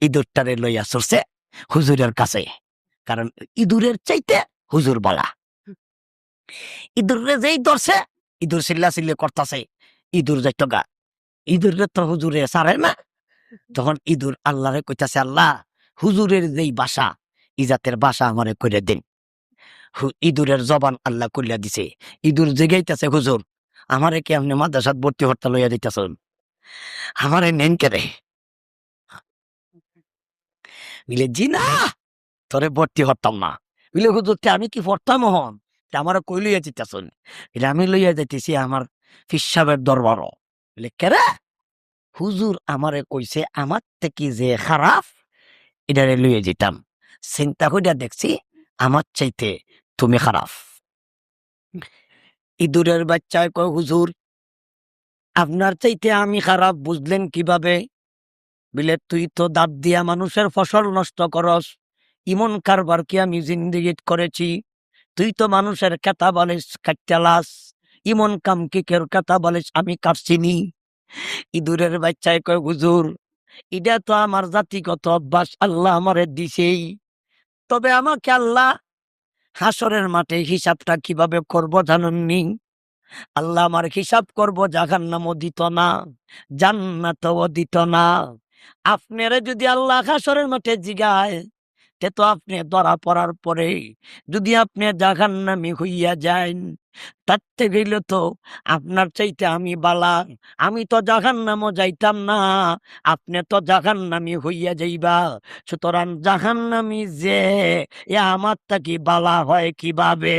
ইঁদুরটারে লইয়া চলছে হুজুরের কাছে, কারণ ইঁদুরের চাইতে হুজুর বলা। ইঁদুরে যেই ধরছে, ইঁদুর চিল্লা চিল্লি করতেছে, ইঁদুর যাইতো গা, ইঁদুরে তো হুজুরে সারে না। তখন ইঁদুর আল্লাহরে কইতাছে, আল্লাহ হুজুরের যেই বাসা, ইজাতের বাসা আমারে করে দিন। ইঁদুরের জবান আল্লাহ কইলা দিছে। ইঁদুর জেগাইতেছে, হুজুর আমারে কি আপনি মাদ্রাসাত ভর্তি হরতা লইয়া দিতেছেন? আমারে নেন কেরে? বিলে জি না, তোরে ভর্তি হরতাম না। বিলে হুজুর আমি কি পড়তাম হন? আমার কই লইয়া দিতেছেন? এটা আমি লইয়া যাইতেছি আমার ফিসাবের দরবারও। বলে কেরে? হুজুর আমারে কইছে আমার থেকে যে খারাপ এটারে লইয়া যেতাম, চিন্তা কইরা দেখছি আমার চাইতে তুমি খারাপ। ইঁদুরের বাচ্চায় কয়, হুজুর আপনার চাইতে আমি খারাপ বুঝলেন কিভাবে? বিলে তুই তো দাঁত দিয়া মানুষের ফসল নষ্ট করস, ইমন কারবার কি আমি জিন্দিগিত করেছি? তুই তো মানুষের কেতা বালিশ কাটতেলাস, ইমন কাম কি কেউ কেতা বালিশ আমি কাটছিনি? ইঁদুরের বাচ্চায় কয়, হুজুর এটা তো আমার জাতিগত অভ্যাস, আল্লাহ আমারে দিছেই। তবে আমাকে আল্লাহ হাসরের মাঠে হিসাবটা কিভাবে করব জানেননি? আল্লাহ আমার হিসাব করব জাহান্নামও দিত না, জান্নাতও দিত না। আপনারে যদি আল্লাহ হাসরের মাঠে জিগায়, তে তো আপনি ধরা পড়ার পরে যদি আপনি জাহান্নামী হইয়া যান, তার থেকে গেলে তো আপনার চাইতে আমি বালা, আমি তো জাহান্নামও যাইতাম না, আপনি তো জাহান্নামী হইয়া যাইবা। সুতরাং জাহান্নামী যে এ আমার থাকি বালা হয় কিভাবে?